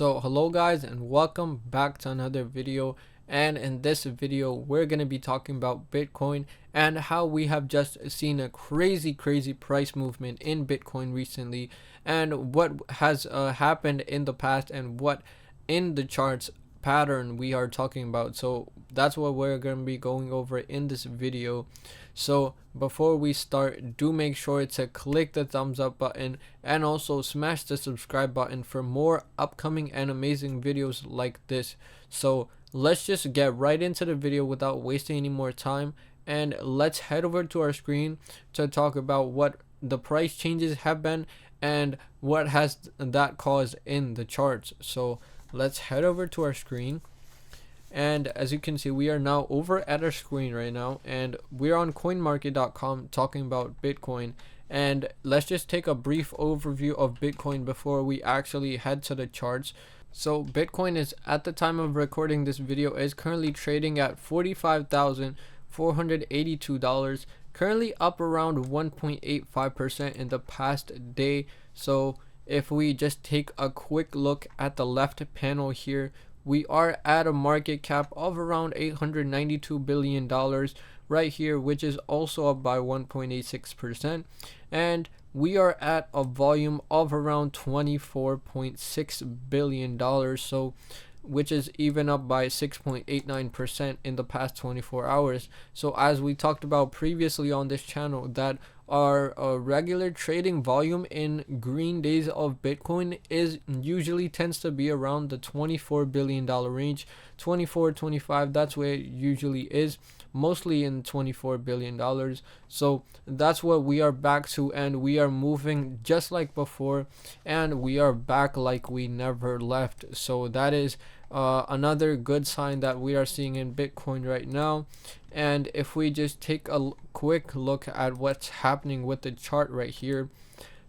So hello guys, and welcome back to another video. And in this video we're going to be talking about Bitcoin and how we have just seen a crazy price movement in Bitcoin recently, and what has happened in the past, and what in the charts pattern we are talking about. So that's what we're going to be going over in this video. So before we start, do make sure to click the thumbs up button and also smash the subscribe button for more upcoming and amazing videos like this. So let's just get right into the video without wasting any more time, and let's head over to our screen to talk about what the price changes have been and what has that caused in the charts. So let's head over to our screen, and as you can see, we are now over at our screen right now, and we're on coinmarket.com talking about Bitcoin. And let's just take a brief overview of Bitcoin before we actually head to the charts. So Bitcoin is, at the time of recording this video, is currently trading at $45,482, currently up around 1.85% in the past day. So if we just take a quick look at the left panel here, we are at a market cap of around $892 billion right here, which is also up by 1.86%, and we are at a volume of around $24.6 billion, so which is even up by 6.89% in the past 24 hours. So as we talked about previously on this channel, that our regular trading volume in green days of Bitcoin is usually tends to be around the $24 billion range, 24, 25, that's where it usually is, mostly in $24 billion. So that's what we are back to, and we are moving just like before, and we are back like we never left. So that is another good sign that we are seeing in Bitcoin right now. And if we just take a quick look at what's happening with the chart right here,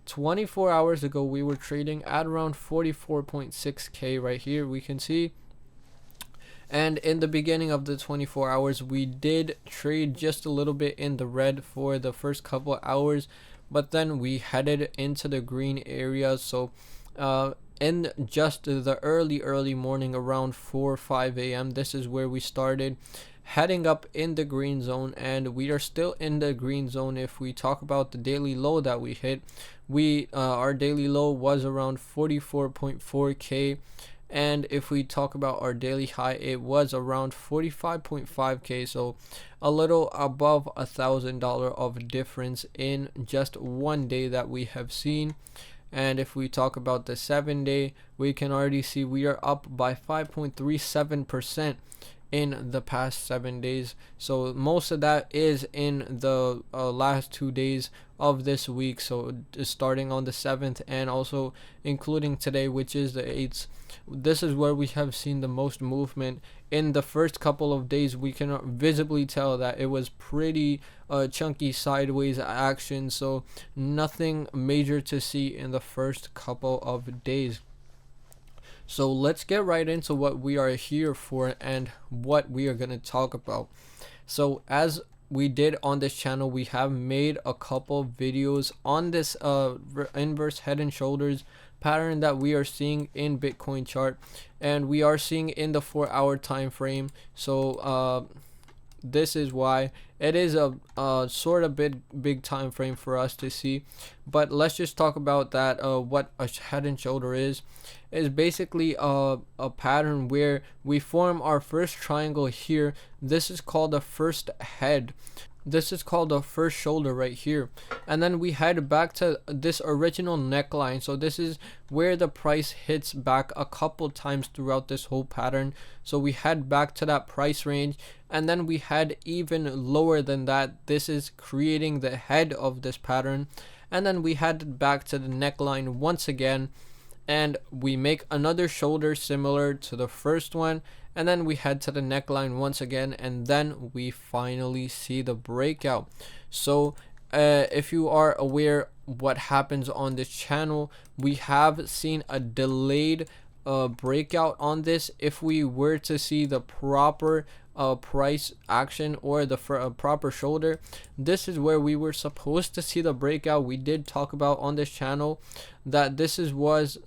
24 hours ago we were trading at around 44.6k right here, we can see. And in the beginning of the 24 hours we did trade just a little bit in the red for the first couple hours, but then we headed into the green area. So in just the early morning, around 4 or 5 a.m., this is where we started heading up in the green zone, and we are still in the green zone. If we talk about the daily low that we hit, our daily low was around 44.4k, and if we talk about our daily high, it was around 45.5k, so a little above $1,000 of difference in just one day that we have seen. And if we talk about the 7-day, we can already see we are up by 5.37% in the past 7 days. So most of that is in the last 2 days of this week, so starting on the 7th and also including today, which is the 8th. This is where we have seen the most movement. In the first couple of days, we can visibly tell that it was pretty chunky sideways action, so nothing major to see in the first couple of days. So let's get right into what we are here for and what we are going to talk about. So as we did on this channel, we have made a couple videos on this inverse head and shoulders pattern that we are seeing in Bitcoin chart, and we are seeing in the 4-hour time frame. So this is why it is a sort of big time frame for us to see. But let's just talk about that. What a head and shoulder is basically a pattern where we form our first triangle here. This is called the first head. This is called the first shoulder right here, and then we head back to this original neckline. So this is where the price hits back a couple times throughout this whole pattern. So we head back to that price range, and then we head even lower than that. This is creating the head of this pattern, and then we head back to the neckline once again, and we make another shoulder similar to the first one, and then we head to the neckline once again, and then we finally see the breakout. So if you are aware what happens on this channel, we have seen a delayed breakout on this. If we were to see the proper price action or the proper shoulder, this is where we were supposed to see the breakout. We did talk about on this channel that this was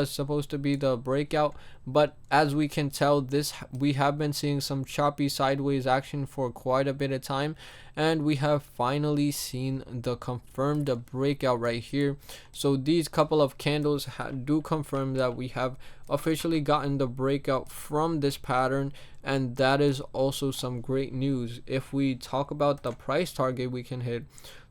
supposed to be the breakout, but as we can tell, we have been seeing some choppy sideways action for quite a bit of time, and we have finally seen the confirmed breakout right here. So these couple of candles do confirm that we have officially gotten the breakout from this pattern, and that is also some great news. If we talk about the price target we can hit,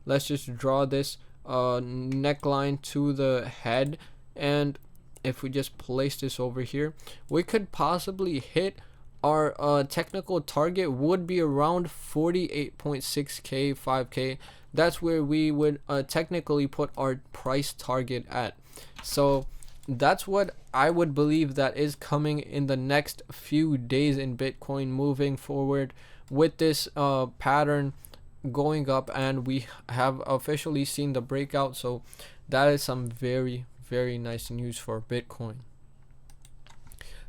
let's just draw this neckline to the head, and if we just place this over here, we could possibly hit our technical target would be around 48.6k 5k. That's where we would technically put our price target at. So that's what I would believe that is coming in the next few days in Bitcoin moving forward with this pattern going up, and we have officially seen the breakout. So that is some very nice news for Bitcoin.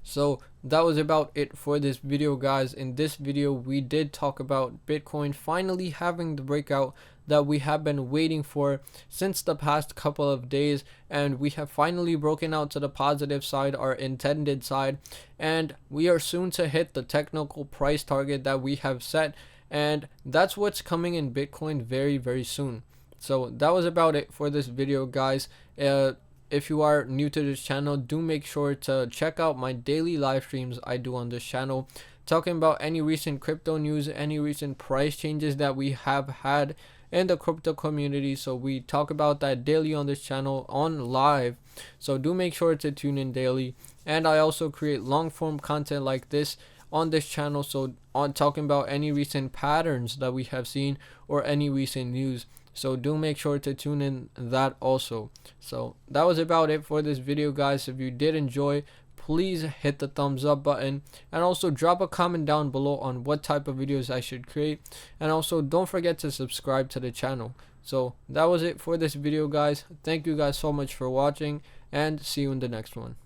So that was about it for this video, guys. In this video we did talk about Bitcoin finally having the breakout that we have been waiting for since the past couple of days, and we have finally broken out to the positive side, our intended side, and we are soon to hit the technical price target that we have set, and that's what's coming in Bitcoin very soon. So that was about it for this video, guys. If you are new to this channel, do make sure to check out my daily live streams I do on this channel, talking about any recent crypto news, any recent price changes that we have had in the crypto community. So we talk about that daily on this channel on live, so do make sure to tune in daily. And I also create long form content like this on this channel, so on talking about any recent patterns that we have seen or any recent news. So do make sure to tune in that also. So that was about it for this video, guys. If you did enjoy, please hit the thumbs up button, and also drop a comment down below on what type of videos I should create, and also don't forget to subscribe to the channel. So that was it for this video, guys. Thank you guys so much for watching, and see you in the next one.